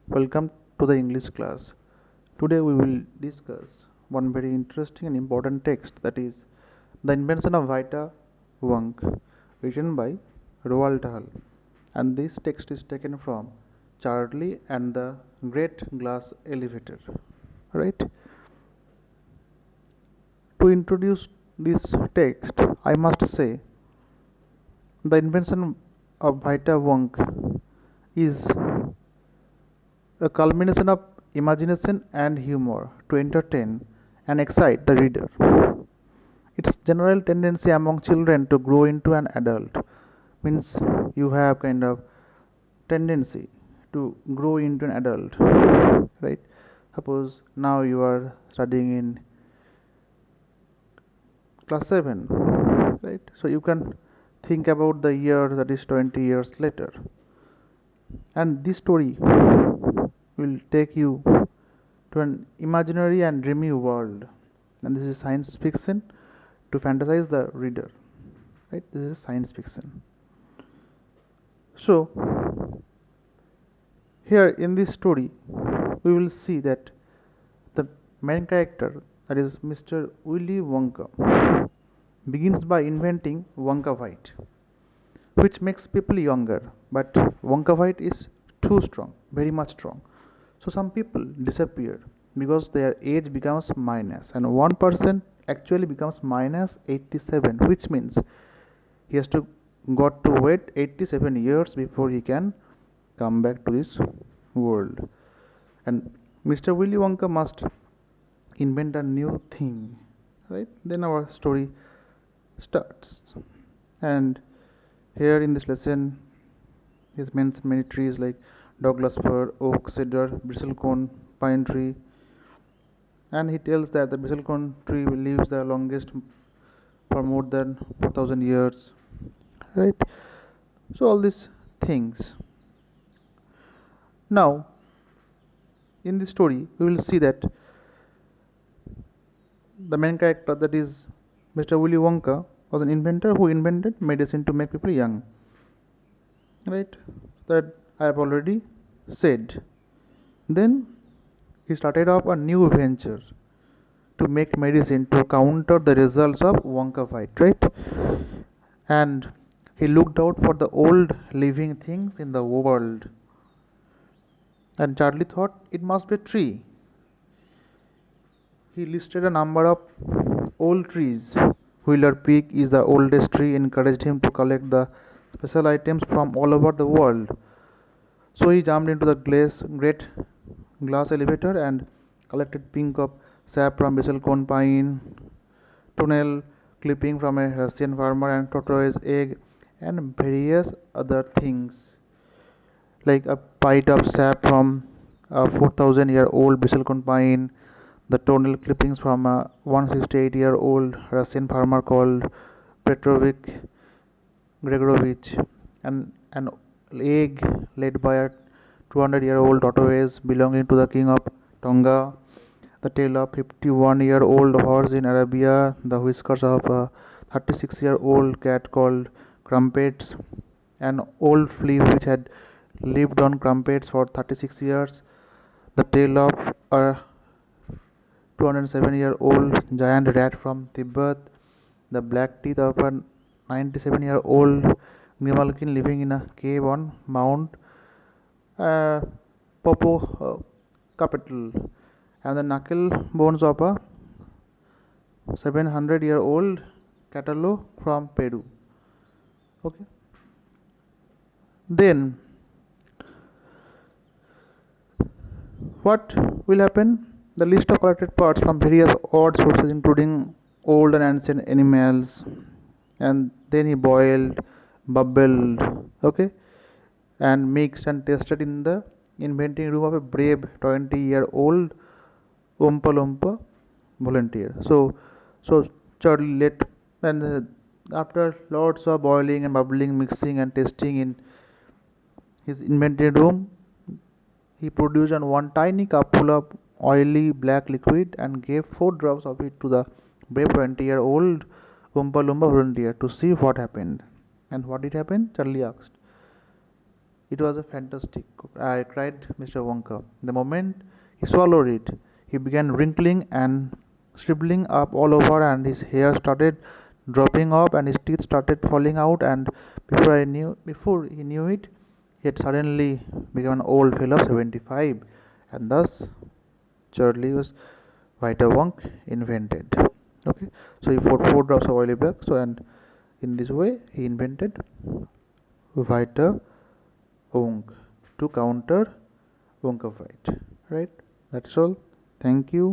Welcome to the English class. Today we will discuss one very interesting and important text, that is The Invention of Vita Wonk, written by Roald Dahl. And this text is taken from Charlie and the Great Glass Elevator. Right? To introduce this text, I must say the invention of Vita Wonk is a culmination of imagination and humor to entertain and excite the reader. Its general tendency among children to grow into an adult means you have kind of tendency to grow into an adult, right? Suppose now you are studying in class 7, right? So you can think about the year that is 20 years later, and this story will take you to an imaginary and dreamy world, and this is science fiction to fantasize the reader, right? This is science fiction. So here in this story we will see that the main character, that is Mr. Willy Wonka, begins by inventing Wonkavite, which makes people younger, but Wonkavite is too strong, very much strong. So some people disappear because their age becomes minus, and one person actually becomes minus 87, which means he has to got to wait 87 years before he can come back to this world. And Mr. Willy Wonka must invent a new thing, right? Then our story starts. And here in this lesson is mentioned many trees like Douglas fir, oak, cedar, bristlecone, pine tree, and he tells that the bristlecone tree lives the longest for more than 4,000 years, right? So all these things. Now in this story we will see that the main character, that is Mr. Willy Wonka, was an inventor who invented medicine to make people young, right? That I have already said. Then he started off a new venture to make medicine to counter the results of Wonkavite, right? And he looked out for the old living things in the world. And Charlie thought it must be a tree. He listed a number of old trees. Wheeler Peak is the oldest tree, encouraged him to collect the special items from all over the world. So he jumped into the great glass elevator and collected pink of sap from bristlecone pine, tunnel clipping from a Russian farmer, and tortoise egg, and various other things like a pint of sap from a 4,000-year-old bristlecone pine, the toenail clippings from a 168-year-old Russian farmer called Petrovich Gregorovich, and an egg laid by a 200-year-old tortoise belonging to the king of Tonga, the tail of 51-year-old horse in Arabia, the whiskers of a 36-year-old cat called Crumpets, an old flea which had lived on crumpets for 36 years, the tail of a 207-year-old giant rat from Tibet, the black teeth of a 97-year-old grimalkin living in a cave on Mount Popocatépetl, and the knuckle bones of a 700-year-old catalo from Peru. Okay. Then what will happen? The list of collected parts from various odd sources, including old and ancient animals, and then he boiled, bubbled, okay, and mixed and tested in the inventing room of a brave 20-year-old Oompa Loompa volunteer. So Charlie let, and after lots of boiling and bubbling, mixing and testing in his inventory room, he produced one tiny cup full of oily black liquid and gave 4 drops of it to the brave 20-year-old Oompa Loompa volunteer to see what happened. And what did happen? Charlie asked. It was a fantastic, cried Mr. Wonka. The moment he swallowed it, he began wrinkling and shriveling up all over, and his hair started dropping off, and his teeth started falling out. And before he knew it, he had suddenly become an old fellow of 75, and thus Charlie was Vita Wonk invented. Okay, so he poured 4 drops of oily black. So and in this way he invented Vita Wonk to counter Wonkified. Right? That's all. Thank you.